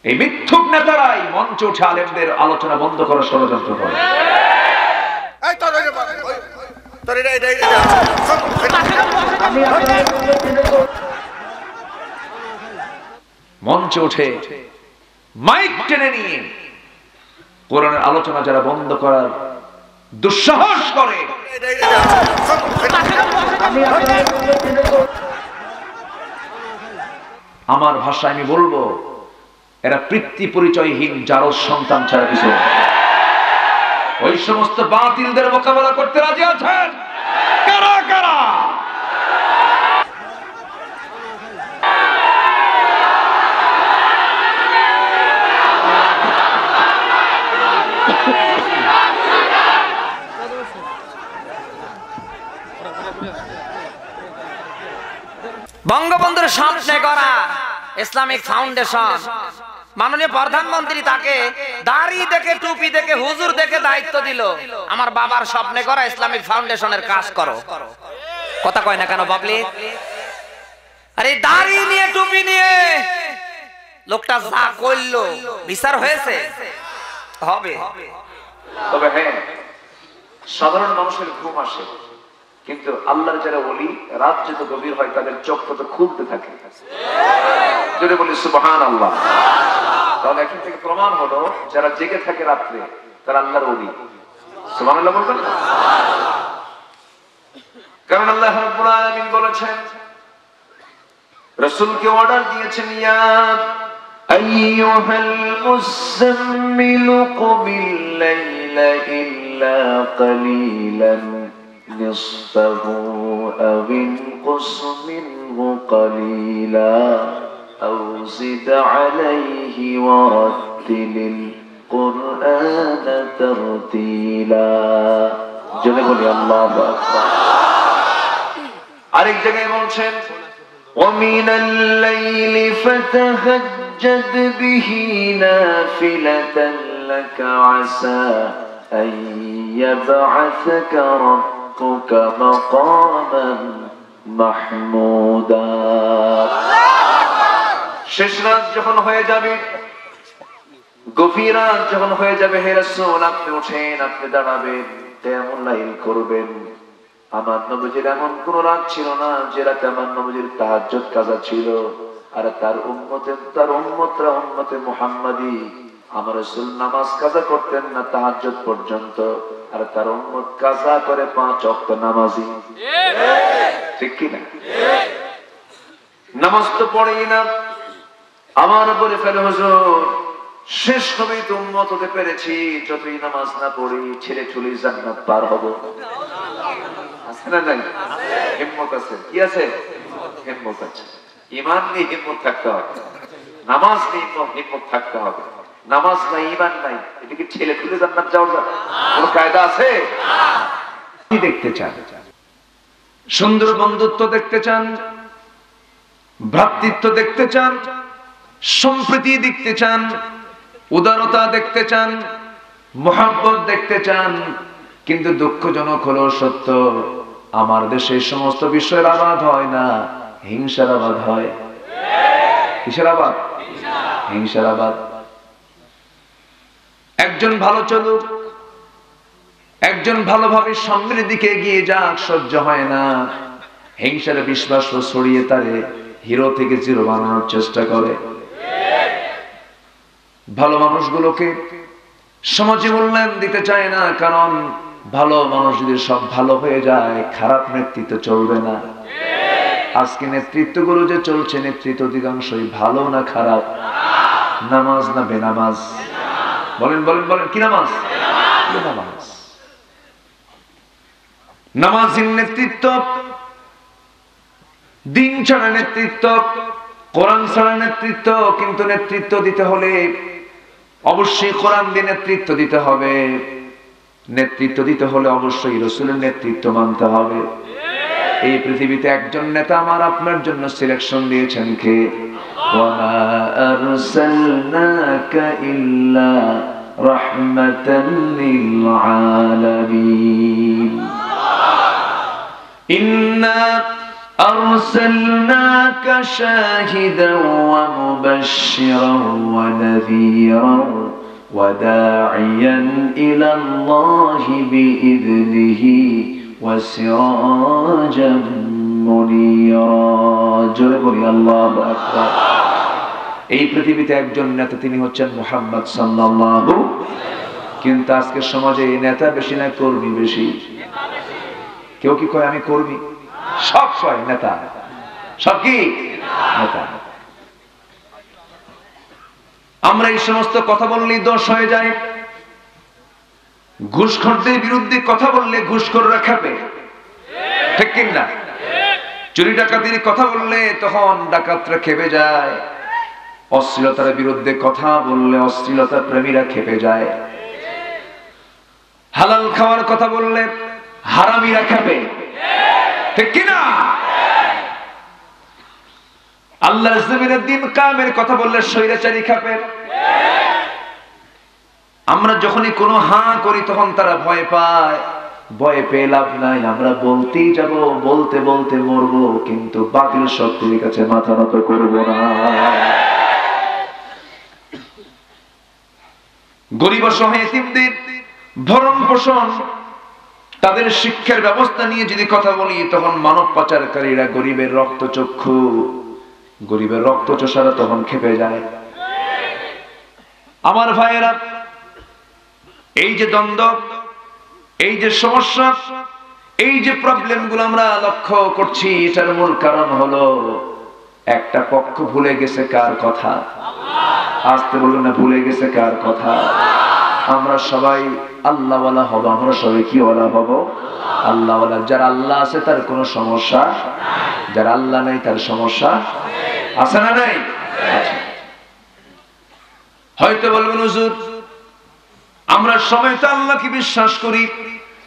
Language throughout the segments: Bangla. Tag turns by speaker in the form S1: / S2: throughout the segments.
S1: এই মিথ্যুক নেতারাই মঞ্চে উঠে আলেমদের আলোচনা বন্ধ করার ষড়যন্ত্র করে। মঞ্চে উঠে মাইক টেনে নিয়ে কোরআনের আলোচনা যারা বন্ধ করার দুঃসাহস করে, আমার ভাষায় আমি বলবো এরা পিতৃ পরিচয়হীন জারজ সন্তান ছাড়া কিছু। ওই সমস্ত বাতিলদের মোকাবেলা করতে রাজি আছেন কারা কারা?
S2: বঙ্গবন্ধুর স্বপ্নে গড়া ইসলামিক ফাউন্ডেশন, মাননীয় প্রধানমন্ত্রী তাকে দাড়ি দেখে টুপি দেখে হুজুর দেখে দায়িত্ব দিল, আমার বাবার স্বপ্নে গড়া ইসলামিক ফাউন্ডেশনের কাজ করো। কথা কয় না কেন পাবলিক? আরে দাড়ি নিয়ে টুপি নিয়ে লোকটা যা করলো বিচার হয়েছে হবে।
S1: তবে হ্যাঁ, সাধারণ মানুষের ঘুম আসে, কিন্তু আল্লাহর যারা ওলি রাত যত গভীর হয় তাদের চোখ তত খুলতে থাকে। যদি বলি সুবহানাল্লাহ, তাহলে এখন থেকে প্রমাণ হলো যারা জেগে থাকে রাত্রে তারা আল্লাহর ওলি। সুবহানাল্লাহ বলবেন না? কারণ আল্লাহ রাব্বুল আলামিন বলেছেন, রাসূলকে অর্ডার দিয়েছেন, ইয়া আইয়ুহাল মুযাম্মিলু কুমিল লাইলা ইল্লা কালিলান নিসফাহু আও ইনকুস মিনহু কালিলা আও জিদ আলাইহি ওয়া রাত্তিলিল কুরআনা তারতিলা। জোরে বলি আল্লাহু আকবার। আরেক জায়গায় বলছেন, وَمِنَ اللَّيْلِ فَتَهَجَّدْ بِهِ نَافِلَةً لَكَ عَسَى أَن يَبْعَثَكَ رَبُّكَ مَقَامًا মাহমুদা। শেষ রাত যখন হয়ে যাবে, গভীর রাত যখন হয়ে যাবে, হে রাসূল আপনি ওঠেন, আপনি দাঁড়াবেন, কিয়ামুল লাইল করবেন। আমার নবীজির এমন কোন রাত ছিল না যে রাতে আমার নবীজির তাহাজ্জুদ কাজা ছিল। আর তার উম্মতরা উম্মতে মুহাম্মাদি, আমার রাসূল নামাজ কাজা করতেন না তাহাজ্জুদ পর্যন্ত, আর তার উম্মত কাজা করে 5 ওয়াক্ত নামাজি। ঠিক কি না? নামাজ তো পড়েই না, আমার উপরে ফেলে হুজুর শেষ নবী তো উম্মত হতে পেরেছি, যতই নামাজ না পড়ি ছেলে ছুলি জান্নাত পার হব। আছে না নাই? হিম্মত আছে। কি আছে? হিম্মত আছে। ঈমান নিয়ে হিম্মত থাকতে হবে, নামাজ নিয়ে হিম্মত থাকতে হবে। নামাজ নাই, ঈমান নাই, এদিকে ছেলে ছুলি জান্নাত যাওয়ার কোন কায়দা আছে? কি দেখতে চান? সুন্দর বন্ধুত্ব দেখতে চান, ভ্রাতৃত্ব দেখতে চান, সম্প্রীতি দেখতে চান, উদারতা দেখতে চান, মহব্বত দেখতে চান। কিন্তু দুঃখজনক হলো সত্য, আমার দেশে সমস্ত বিষয়ের আবাদ হয় না, হিংসার আবাদ হয়। কিসের আবাদ? হিংসার আবাদ। একজন ভালো চলুক, একজন ভালোভাবে সামনের দিকে এগিয়ে যাক, সহ্য হয় না, হিংসার বিশ্বাস ছড়িয়ে তারে হিরো থেকে জিরো বানানোর চেষ্টা করে। ভালো মানুষগুলোকে সমাজে মূল্যায়ন দিতে চায় না, কারণ ভালো মানুষ যদি সব ভালো হয়ে যায়, খারাপ নেতৃত্ব চলবে না। আজকে নেতৃত্বগুলো যে চলছে, নেতৃত্ব অধিকাংশই ভালো না খারাপ? নামাজ না বেনামাজ? বলেন বলেন বলেন, কি নামাজ? বেনামাজ। নামাজের নেতৃত্ব, দিন ছাড়া নেতৃত্ব, কোরআন ছাড়া নেতৃত্ব। কিন্তু নেতৃত্ব দিতে হলে অবশ্যই কোরআন দিয়ে নেতৃত্ব দিতে হবে। নেতৃত্ব দিতে হলে অবশ্যই রাসূলের নেতৃত্ব মানতে হবে। এই পৃথিবীতে একজন নেতা আমার আপনার জন্য সিলেকশন দিয়েছেন, কে? ওয়া আরসালনাকা ইল্লা রাহমাতাল লিল আলামিন। ইন্না আরসালনাকা শাহিদান ওয়া মুবাশশিরান ওয়া نذيرا وداعيا إلى الله بإذنه وسراجا منيرا جل الله أكبر এই পৃথিবীতে একজন নেতা তিনি হচ্ছেন মুহাম্মদ সাল্লাল্লাহু কিন্তু আজকের সমাজে নেতা বেশি না কর্মী বেশি কেউ কি কয় আমি কর্মী সব কয় নেতা সব কি নেতা আমরা এই সমস্ত কথা বললেই দোষ হয়ে যায় ঘুষখোরদের বিরুদ্ধে কথা বললে ঘুষখোররা খাবে ঠিক কি না চুরি ডাকাতির কথা বললে তখন ডাকাতরা খেপে যায় অশ্লীলতার বিরুদ্ধে কথা বললে অশ্লীলতা প্রেমীরা খেপে যায় হালাল খাওয়ার কথা বললে হারামিরা খেপে ঠিক কি না আল্লাহর জমিনের দিন কায়েমের কথা বললে স্বৈরাচারী খেপে আমরা যখনই কোনো হাঁ করি তখন তারা ভয় পায় ভয় পেয়ে লাভ নাই আমরা বলতেই যাব বলতে বলতে মরবো কিন্তু বাতিল শক্তির কাছে মাথা নত করব না গরিব অসহায় এতিমদের ভরণ পোষণ তাদের শিক্ষার ব্যবস্থা নিয়ে যদি কথা বলি তখন মানব পাচারকারীরা গরিবের রক্তচক্ষু গরিবের রক্তচোষারা তখন খেপে যায় আমার ভাইয়েরা এই যে দ্বন্দ্ব এই যে সমস্যা এই যে প্রবলেম গুলো আমরা লক্ষ্য করছি এটার মূল কারণ হলো একটা পক্ষ ভুলে গেছে কার কথা আসতে বলুন না ভুলে গেছে কার কথা আমরা সবাই আল্লাহওয়ালা হব আমরা সবাই কি ওয়ালা হব আল্লাহওয়ালা যার আল্লাহ আছে তার কোনো সমস্যা যার আল্লাহ নাই তার সমস্যা আছে না নাই হয়তো বলবেন হুজুর আমরা সবাই তো আল্লাহকে বিশ্বাস করি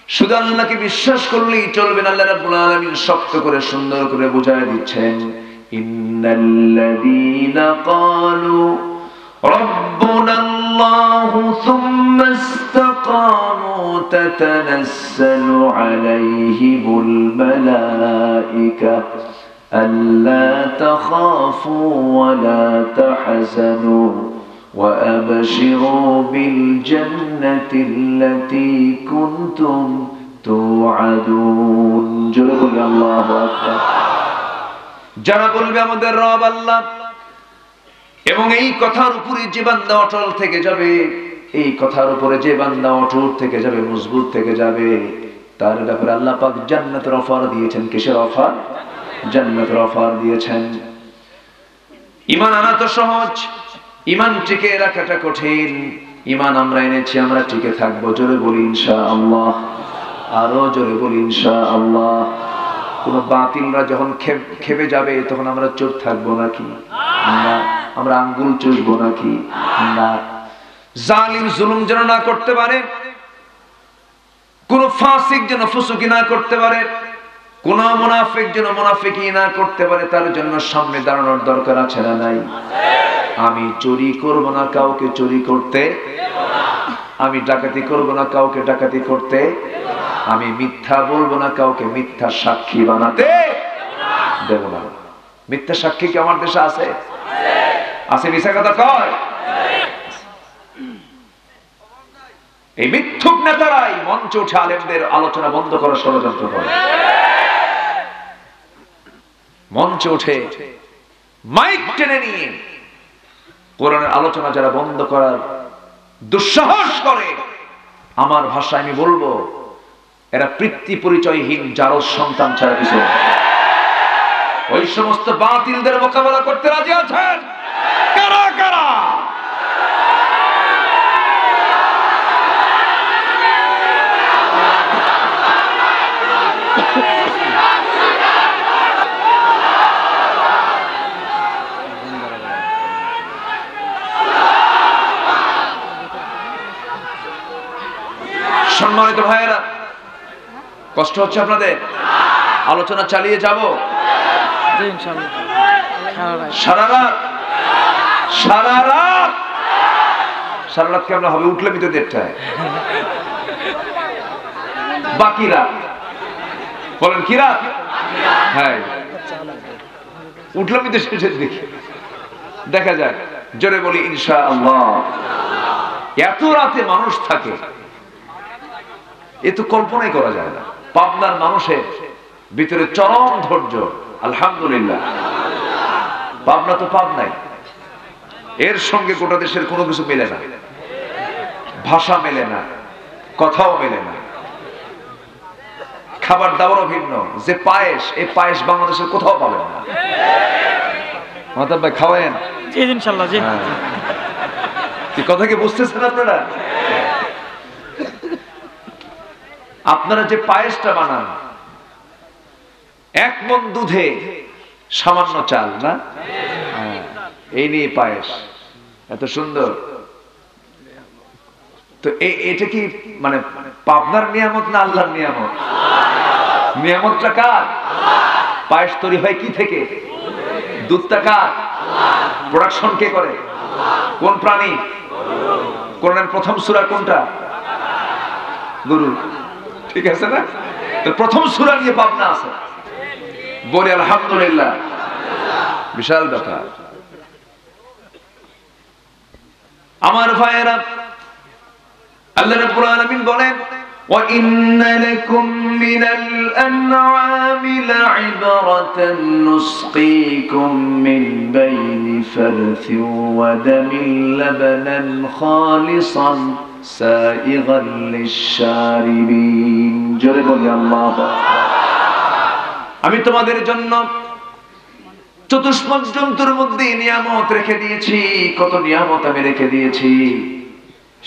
S1: শুধু আল্লাহকে বিশ্বাস করলেই চলবে না আল্লাহ রাব্বুল আলামিন শক্ত করে সুন্দর করে বুঝায় দিচ্ছেন ইন্নাল্লাযীনা ক্বালু রাব্বুনাল্লাহু সুম্মা ইসতাকামু তাতানাসসালু আলাইহিমুল মালায়েকা আল্লা তাখাফু ওয়া লা তাহজানু وأبشروا بالجنة التي كنتم توعدون جل الله أكبر যারা বলবে আমাদের রব আল্লাহ এবং এই কথার উপরে যে বান্দা অটল থেকে যাবে এই কথার উপরে যে বান্দা অটল থেকে যাবে মজবুত থেকে যাবে তার ব্যাপারে আল্লাহ পাক জান্নাতের অফার দিয়েছেন কিসের অফার জান্নাতের অফার দিয়েছেন ঈমান আনা তো সহজ ঈমান টিকে রাখাটা কঠিন ঈমান আমরা এনেছি আমরা টিকে থাকবো জোরে বলি ইনশাআল্লাহ আরো জোরে বলি ইনশাআল্লাহ কোন বাতিলরা যখন খেপে যাবে তখন আমরা চুপ থাকবো নাকি না আমরা আঙ্গুল চুষবো নাকি না জালিম জুলুম যেন না করতে পারে কোন ফাসিক যেন ফুসুকি না করতে পারে কোন মুনাফিক যেন মুনাফিকি না করতে পারে তার জন্য সামনে দাঁড়ানোর দরকার আছে না নাই আমি চুরি করব না কাউকে চুরি করতে আমি ডাকাতি করব না কাউকে ডাকাতি করতে আমি মিথ্যা বলবো না কাউকে মিথ্যা সাক্ষী বানাতে দেব না মিথ্যা সাক্ষী কি আমার দেশে আছে আছে মিথ্যা কথা কয় এই মিথ্যুক নেতারাই মঞ্চে উঠে আলেমদের আলোচনা বন্ধ করার ষড়যন্ত্র করে মঞ্চে উঠে মাইক টেনে নিয়ে কোরআনের আলোচনা যারা বন্ধ করার দুঃসাহস করে আমার ভাষায় আমি বলবো এরা পিতৃ পরিচয়হীন জারজ সন্তান ছাড়া কিছু ওই সমস্ত বাতিলদের মোকাবেলা করতে রাজি আছেন কারা কারা সম্মানিত ভাইয়েরা কষ্ট হচ্ছে আপনাদের আলোচনা চালিয়ে যাব সারা রাত কেমন হবে উঠলে ভিতর দেড়টায় বাকি রাত বলেন কি রাত হ্যাঁ উঠলাম ভিতর শেষের দিকে দেখা যায় জোরে বলি ইনশাআল্লাহ। এত রাতে মানুষ থাকে এ তো কল্পনাই করা যায় না। পাবনার মানুষের ভিতরে চরম ধৈর্য, আলহামদুলিল্লাহ। পাবনা তো পাবনাই, এর সঙ্গে গোটা দেশের কোনো কিছু মেলে না, ভাষা মেলে না, কথাও মেলে না, খাবার দাবারও ভিন্ন। যে পায়েস, এই পায়েস বাংলাদেশের কোথাও পাবেন না। মাতাব ভাই খাওয়ায়েন
S3: জি ইনশাআল্লাহ। জি
S1: কি কথা কি বুঝতেছেন আপনারা? আপনারা যে পায়েসটা বানান, 1 মণ দুধে সামান্য চাল না, এই নিয়ে পায়েস এত সুন্দর। তো এটা কি মানে পাবনার নিয়ামত না আল্লাহর নিয়ামত? নিয়ামতটা কার? পায়েস তৈরি হয় কি থেকে? দুধটা কার? প্রোডাকশন কে করে? কোন প্রাণী? কোরআনের প্রথম সূরা কোনটা? গরু, ঠিক আছে না? তো প্রথম সূরা নিয়ে পাবনা আছে, বলি আলহামদুলিল্লাহ। বিশাল ব্যাপার। আমার ভাইয়েরা, আল্লাহ রাব্বুল আলামিন বলেন وَإِنَّ لَكُمْ مِنَ الْأَنْعَامِ لَعِبْرَةً نُسْقِيكُم مِّن بَيْنِ فَرْثٍ وَدَمٍ لَبَنًا خَالِصًا سَائِغًا لِلشَّارِبِينَ। জোরে বলি আল্লাহু আকবার। আমি তোমাদের জন্য চতুষ্পদ জন্তুর মধ্যে নিয়ামত রেখে দিয়েছি। কত নিয়ামত আমি রেখে দিয়েছি।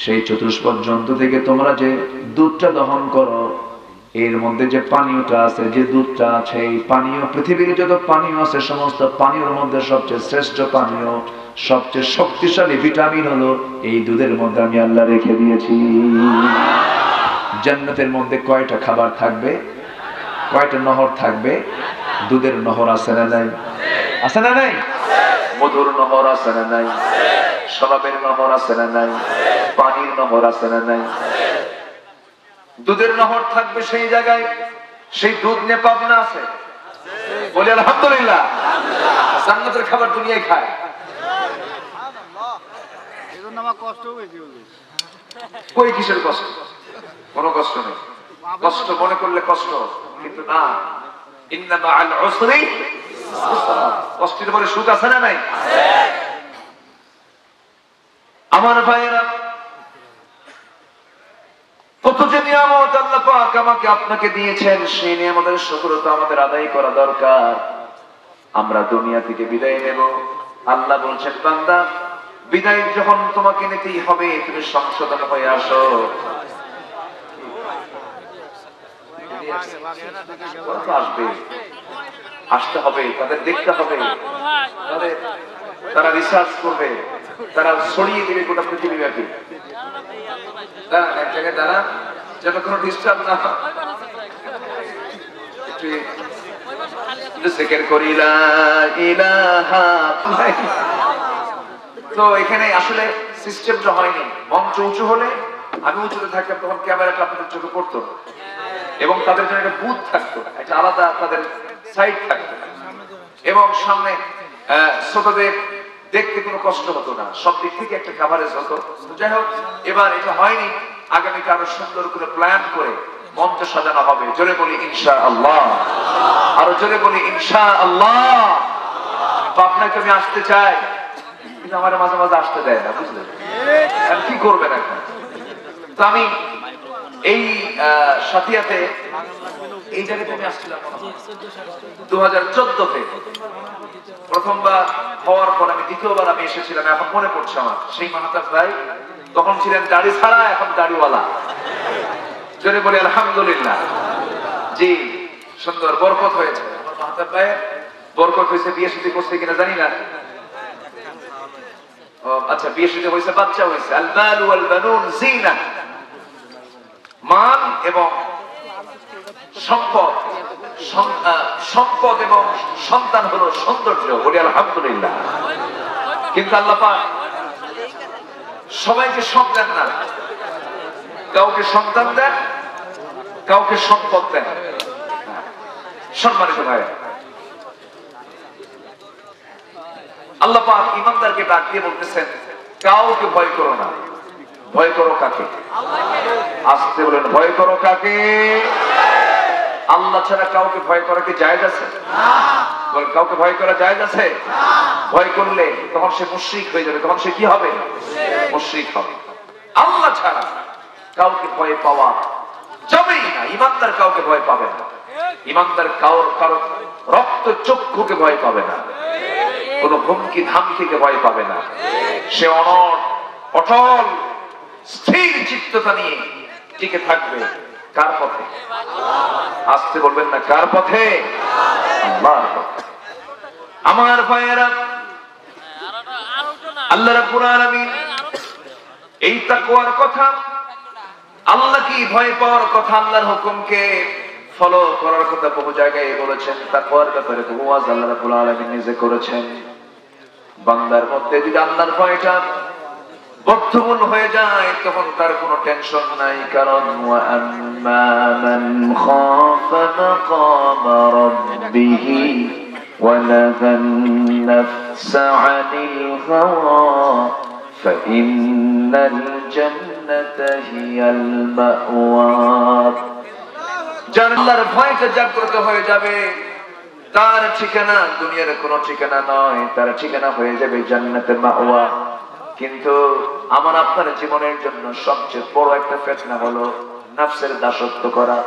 S1: সেই চতুষ্পদ জন্তু থেকে তোমরা যে দুধটা দহন করো, এর মধ্যে যে পানীয়টা আছে, যে দুধটা আছে, এই পানীয়, পৃথিবীর যত পানীয় আছে সমস্ত পানীয়ের মধ্যে সবচেয়ে শ্রেষ্ঠ পানীয়, সবচেয়ে শক্তিশালী ভিটামিন হলো এই দুধের মধ্যে আমি আল্লাহ রেখে দিয়েছি। জান্নাতের মধ্যে কয়টা খাবার থাকবে? কয়টা নহর থাকবে? দুধের নহর আছে না নাই? আছে না নাই? মধুর নহর আছে না নাই? শরাবের নহর আছে না নাই? পানির নহর আছে না নাই? দুধের নহর থাকবে সেই জায়গায়। সেই দুধ নিয়ে পাবনা আছে, বলি আলহামদুলিল্লাহ। জান্নাতের খাবার দুনিয়ায় খায়।
S3: এজন্য আমার কষ্ট বেশি হলো।
S1: কই কিসের কষ্ট? কোনো কষ্ট নেই। কষ্ট মনে করলে কষ্ট, কিন্তু না, ইন্না মাআল উসরি ইউসরা। কষ্টের পরে সুখ আছে না নাই? আমার ভাইয়েরা, কত যে নিয়ামত আল্লাহ পাক আমাকে আপনাকে দিয়েছেন, সেই নিয়ামতের শুকরিয়া আমাদের আদায় করা দরকার। আমরা দুনিয়া থেকে বিদায় নেব, আল্লাহ বলছেন বান্দা বিদায় যখন তোমাকে নিতেই হবে, তুমি সংশোধন হয়ে আসো। আসবে, আসতে হবে, তাদের দেখতে হবে, তারা রিসার্চ করবে, তারা ছড়িয়ে দেবে গোটা পৃথিবী ব্যাপী। দাঁড়ান এক জায়গায়, দাঁড়ান, যেন কোনো ডিস্টার্ব না হয়। তো এখানে আসলে সিস্টেমটা হয়নি। মঞ্চ উঁচু হলে আমি উঁচুতে থাকতাম, তখন ক্যামেরাটা আপনাদের চোখে পড়তো এবং তাদের জন্য একটা বুথ থাকতো, একটা আলাদা তাদের সাইড থাকতো এবং সামনে ছোটদের দেখতে কোনো কষ্ট হতো না, সব দিক থেকে একটা কভারেজ হতো। যাই হোক, এবার এটা হয়নি। আগামীতে আরো সুন্দর করে প্ল্যান করে মঞ্চ সাজানো হবে। জোরে বলি ইনশাআল্লাহ, আরো জোরে বলি ইনশাআল্লাহ। আপনাকে আমি আসতে চাই, কিন্তু আমার মাঝে মাঝে আসতে দেয় না, বুঝলেন? আর কি করবেন এখন? তো আমি এই সাথিয়াতে এই জায়গাতে আমি আসছিলাম 2014-তে। প্রথমবার হওয়ার পর আমি দ্বিতীয়বার আমি এসেছিলাম। এখন মনে পড়ছে আমার, সেই মাহতাব ভাই তখন ছিলেন দাড়ি ছাড়া, এখন দাড়িওয়ালা। জোরে বলি আলহামদুলিল্লাহ। জি, সুন্দর বরকত হয়েছে। আমার মাহতাব ভাই বরকত হয়েছে। বিয়ে শাদী করছে কিনা জানি না। আচ্ছা, বিয়ে শাদী হয়েছে, বাচ্চা হয়েছে। আল মাল ওয়াল বানুন জিনা। মান এবং সম্পদ, সম্পদ এবং সন্তান হলো সৌন্দর্য, বলি আলহামদুলিল্লাহ। কিন্তু আল্লাহ পাক সবাইকে সব দেন না, কাউকে সন্তান দেন, কাউকে সম্পদ দেন। সম্মানিত ভাই, আল্লাহ পাক ইমানদারকে ডাক দিয়ে বলতেছেন কাউকে ভয় করো না। ভয় করো কাকে? আসতে বলেন, ভয় করো কাকে? আল্লাহ ছাড়া কাউকে ভয় করা কি জায়েজ আছে? বল, কাউকে ভয় করা জায়েজ আছে? ভয় করলে তখন সে মুশরিক হয়ে যাবে, তখন সে কি হবে? মুশরিক হবে। আল্লাহ ছাড়া কাউকে ভয় পাওয়া যাবেই না। ইমানদার কাউকে ভয় পাবে না। ইমানদার কারো রক্ত চক্ষুকে ভয় পাবে না, কোন হুমকি ধামকিকে ভয় পাবে না। সে অটল স্থির চিত্ততা নিয়ে টিকে থাকবে। কার পথে? আসতে বলবেন না, কার পথে? আল্লাহর পথে। আমার ভাইয়েরা, আল্লাহ রাব্বুল আলামিন এই তাকওয়ার কথা, আল্লাহ কি ভয় পাওয়ার কথা, আল্লাহর হুকুমকে ফলো করার কথা বহু জায়গায় বলেছেন। তাকওয়ার ব্যাপারে বহু ওয়াজ আল্লাহ রাব্বুল আলামিন নিজে করেছেন। বান্দার মধ্যে যদি আল্লাহর ভয়টা বদ্ধমূল হয়ে যায় তখন তার কোনো টেনশন নাই। কারণ ওয়া আম্মা মান খাফা মাকামা রাব্বিহি ওয়া নাহান নাফসা আনিল হাওয়া ফাইন্নাল জান্নাতা হিয়াল মাওয়া। যার আল্লাহর ভয়টা জাগ্রত হয়ে যাবে তার ঠিকানা দুনিয়ার কোনো ঠিকানা নয়, তার ঠিকানা হয়ে যাবে জান্নাতে মাওয়া। কিন্তু আমার আপনার জীবনের জন্য সবচেয়ে বড় একটা ফিতনা হলো নফসের দাসত্ব করা,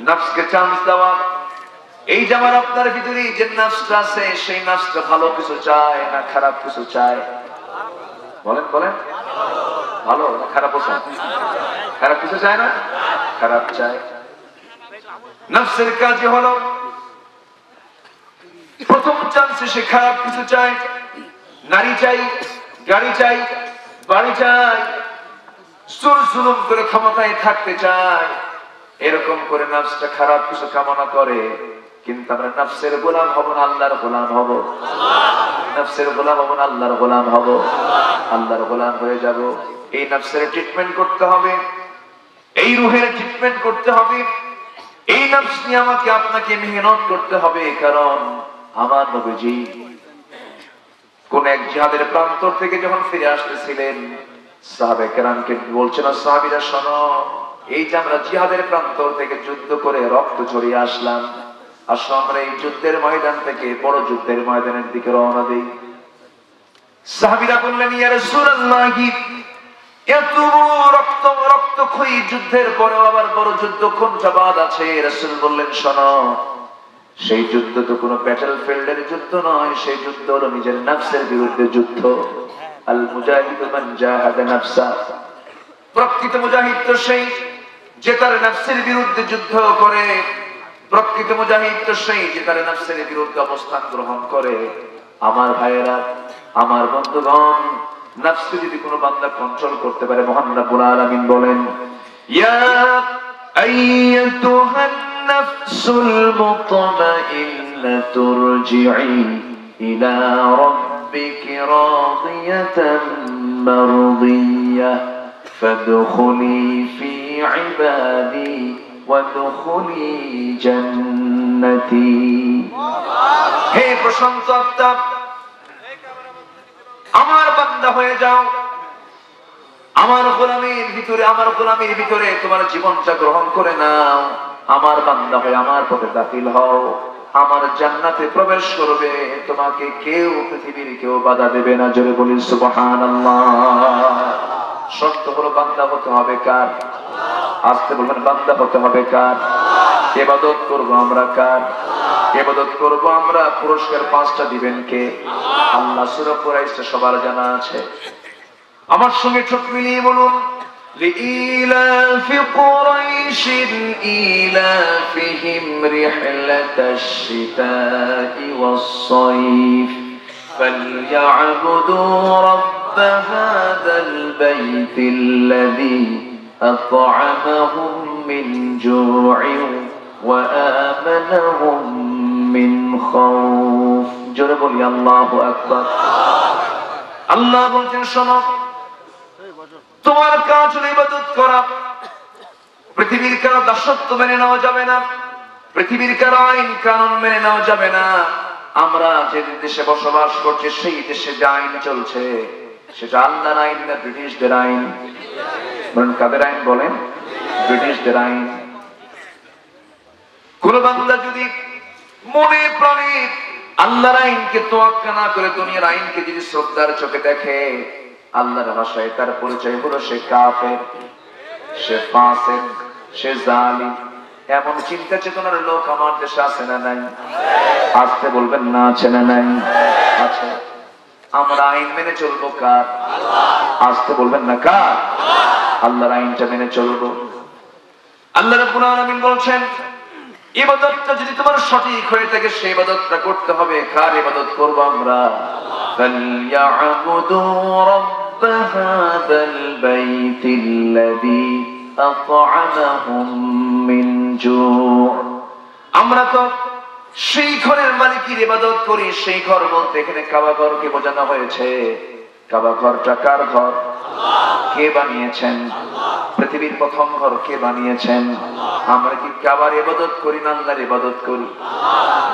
S1: নফসকে চান্স দেওয়া। এই যে আমার আপনার ভিতরে যে নফসটা আছে সেই নফসটা ভালো কিছু চায় না খারাপ কিছু চায়? বলেন বলেন, ভালো না খারাপ? খারাপ কিছু চায় না, খারাপ চায়। নফসের কাজই হলো প্রথম চান্সে সে খারাপ কিছু চায়। নারী চাই, গাড়ি চাই, বাড়ি চাই, জুলুম করে ক্ষমতায় থাকতে চায়। এরকম করে নফসটা খারাপ কিছু কামনা করে। কিন্তু আমরা নফসের গোলাম হব না আল্লাহর গোলাম হব? নফসের গোলাম হব না আল্লাহর গোলাম হব? আল্লাহর গোলাম হয়ে যাব। এই নফসের ট্রিটমেন্ট করতে হবে, এই রূহের ট্রিটমেন্ট করতে হবে। এই নফস নিয়ে আমাকে আপনাকে মেহনত করতে হবে। কারণ আমার নবীজি কোন এক জিহাদের প্রান্তর থেকে যখন ফিরে আসতেছিলেন সাহাবায়ে কেরামকে বলছেন, সাহাবীরা শোনো, এই যে আমরা জিহাদের প্রান্তর থেকে যুদ্ধ করে রক্ত ঝরিয়ে আসলাম, আসো আমরা এই যুদ্ধের ময়দান থেকে বড় যুদ্ধের ময়দানের দিকে রওনা দেই। সাহাবীরা বললেন, ইয়া রাসূলুল্লাহ, এত রক্তক্ষয়ী যুদ্ধের পরেও আবার বড় যুদ্ধ কোনটা বাদ আছে? রাসূল বললেন, শোনো, সেই যুদ্ধ তো কোনো ব্যাটল ফিল্ডের যুদ্ধ নয়, সেই যুদ্ধ হলো নিজের নফসের বিরুদ্ধে যুদ্ধ। আল মুজাহিদু মান জাহাদা নাফসা। প্রকৃত মুজাহিদ তো সেই যে তার নফসের বিরুদ্ধে যুদ্ধ করে। প্রকৃত মুজাহিদ তো সেই যে তার নফসের বিরুদ্ধে অবস্থান গ্রহণ করে। আমার ভাইয়েরা, আমার বন্ধুগণ, নফসকে যদি কোনো বান্দা কন্ট্রোল করতে পারে, মহান রব্বুল আলামিন বলেন, ইয়া আইয়াতুহান নাফসুল মুতমাইন্নাতু ইরজিই ইলা রাব্বিকি রাদিয়াতাম মারদিয়াহ ফাদখুলি ফি ইবাদি ওয়াদখুলি জান্নাতি। হে প্রশান্ত আত্মা, আমার বান্দা হয়ে যাও, আমার গোলামীর ভিতরে তোমার জীবনটা গ্রহণ করে নাও। আমার বান্দা হয়ে আমার পথে দাখিল হও, আমার জান্নাতে প্রবেশ করবে। তোমাকে পৃথিবীর কেউ বাধা দেবে না। জোরে বলি সুবহানাল্লাহ। শর্ত হলো বান্দা হতে হবে কার? আসতে বলবেন, বান্দা হতে হবে কার? ইবাদত করব আমরা কার? ইবাদত করব আমরা। পুরস্কার 5টা দিবেন কে? আল্লাহ। সূরা কুরাইশে সবার জানা আছে। আমার সঙ্গে ঠোঁট মিলিয়ে বলুন, লিইলাফি কুরাইশিন ইলাফিহিম রিহলাতাশ শিতাই ওয়াস-সাইফ ফালইয়াবুদু রাব্ব হাযাল বাইতিল্লাযী আত'আমাহুম মিন জু'ইন ওয়া আমানাহুম মিন খাউফ। জোরে বলি আল্লাহু আকবার। আল্লাহ বলছেন, শোনো, তোমার কাজ হলো ইবাদত করা। পৃথিবীর কারো দাসত্ব মেনে নেওয়া যাবে না, পৃথিবীর কারো আইন কানুন মেনে নেওয়া যাবে না। আমরা যে দেশে বসবাস করছি সেই দেশে যে আইন চলছে সেটা আল্লাহর আইন না ব্রিটিশদের আইন? বলেন কাদের আইন? বলেন ব্রিটিশদের আইন। কোন বান্দা যদি মনে প্রাণে আল্লাহর আইনকে তোয়াক্কা না করে দুনিয়ার আইনকে যদি শ্রদ্ধার চোখে দেখে, আল্লাহর ভাষায় তার পরিচয় হলো সে কাফের, সে ফাসিক, সে জালিম। এমন চিন্তা চেতনার লোক আমার দেশে আছে না নাই? আসতে বলবেন না আছে না নাই? আছে। আমরা আইন মেনে চলবো কার? আসতে বলবেন না কার? আল্লাহর আইনটা মেনে চলবো। আল্লাহ রাব্বুল আলামিন বলছেন ইবাদতটা যদি তোমার সঠিক হয়ে থাকে সেই ইবাদতটা করতে হবে। কার ইবাদত করব আমরা? ফালইয়াবুদু রাব্ব হাযাল বাইতিল্লাযী আত'আমাহুম মিন জু'। আমরা তো সেই ঘরের মালিকের ইবাদত করি। সেই ঘর বলতে এখানে কাবা ঘরকে বোঝানো হয়েছে। কাবা ঘরটা কার ঘর? কে বানিয়েছেন? পৃথিবীর প্রথম ঘর কে বানিয়েছেন? আমরা কি কাবার ইবাদত করি না আল্লাহর ইবাদত করি?